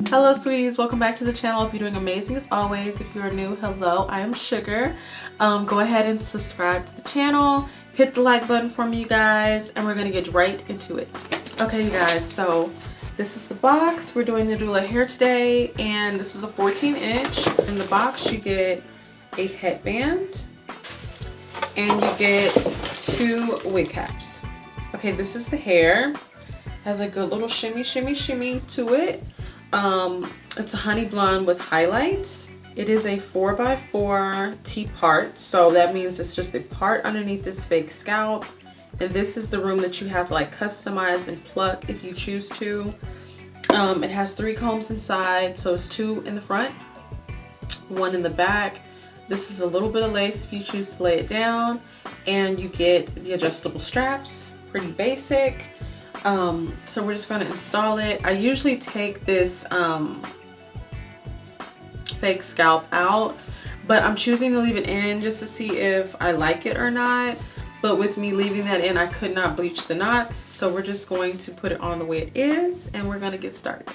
Hello sweeties, welcome back to the channel. Hope you're doing amazing as always. If you are new, hello, I am Sugar. Go ahead and subscribe to the channel, hit the like button for me you guys, and we're gonna get right into it. Okay you guys, so this is the box. We're doing Nadulahair today, and this is a 14-inch. In the box you get a headband and you get 2 wig caps. Okay, this is the hair. Has a good little shimmy to it. It's a honey blonde with highlights. It is a 4x4 T-part, so that means it's just a part underneath this fake scalp, and this is the room that you have to like customize and pluck if you choose to. It has 3 combs inside, so it's 2 in the front, 1 in the back. This is a little bit of lace if you choose to lay it down, and you get the adjustable straps. Pretty basic. So we're just going to install it. I usually take this fake scalp out, but I'm choosing to leave it in just to see if I like it or not. But with me leaving that in, I could not bleach the knots, so we're just going to put it on the way it is, and we're going to get started.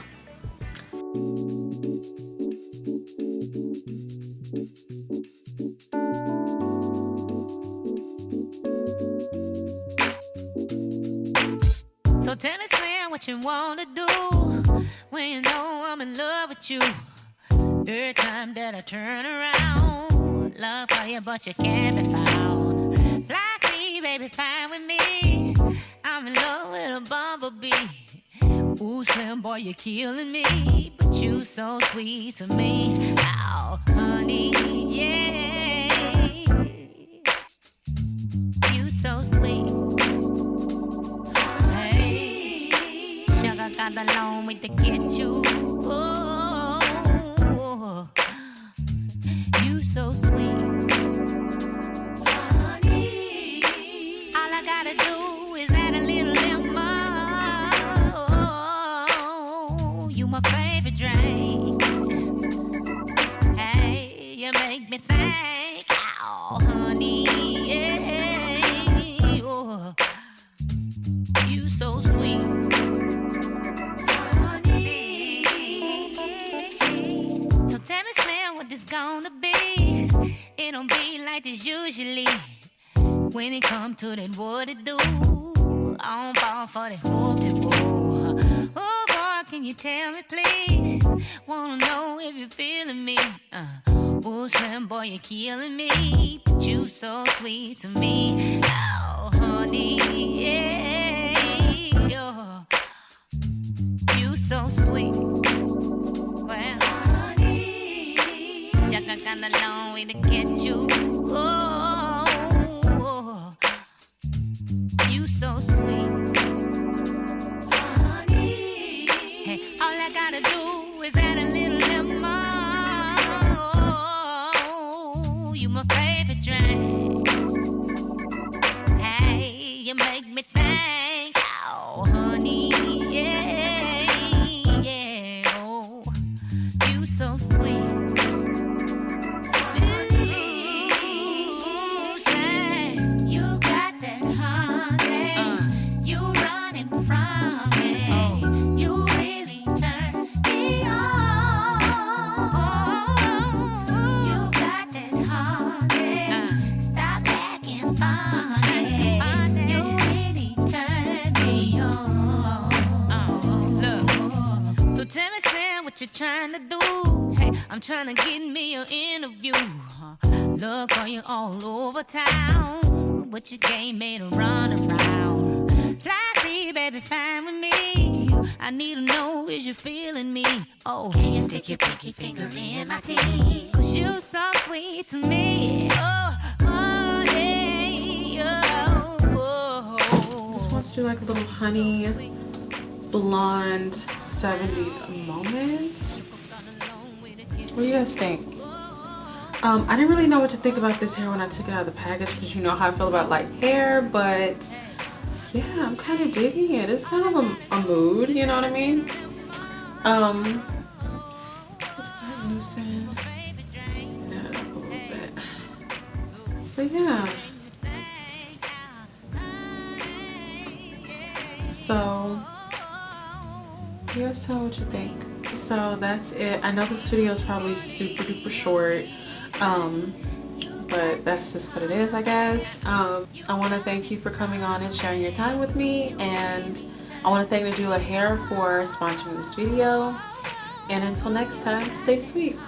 So tell me, Slim, what you wanna do when you know I'm in love with you. Every time that I turn around, love for you, but you can't be found. Fly free, baby, fine with me. I'm in love with a bumblebee. Ooh, Slim, boy, you're killing me, but you so sweet to me. Oh, honey, yeah, you so sweet. Got the long way to get you. Oh, you so sweet, honey. All I gotta do is add a little lemon. Oh, you my favorite drink. Hey, you make me think. Oh, honey, yeah. Oh, you so sweet. It's gonna be, it don't be like this usually. When it come to that, what it do, I don't fall for that whoop. Oh boy, can you tell me please? Wanna know if you're feeling me. Oh Slim, boy, you're killing me, but you so sweet to me. Oh honey, yeah, oh, you so sweet. Well, I got a long way to get you. Oh, you so sweet, honey. Hey, all I gotta do is add a little lemon. Oh, you my favorite drink. Hey, you make me think. Oh, honey, yeah, yeah. Oh, you so sweet. What you trying to do? Hey, I'm trying to get me an interview. Look for you all over town, but your game made a run around. Fly free, baby, fine with me. I need to know, is you feeling me? Oh, can you stick your pinky finger in my teeth? Cause you're so sweet to me. Oh, oh, yeah, oh, oh. Just want to do like a little honey blonde 70s moments. What do you guys think? I didn't really know what to think about this hair when I took it out of the package, because you know how I feel about light hair, but yeah, I'm kind of digging it. It's kind of a mood, you know what I mean? Let's go ahead and loosen that up a little bit. But yeah. So, yes, how would you think? So that's it. I know this video is probably super duper short, but that's just what it is, I guess. I want to thank you for coming on and sharing your time with me, and I want to thank Nadulahair for sponsoring this video. And until next time, stay sweet.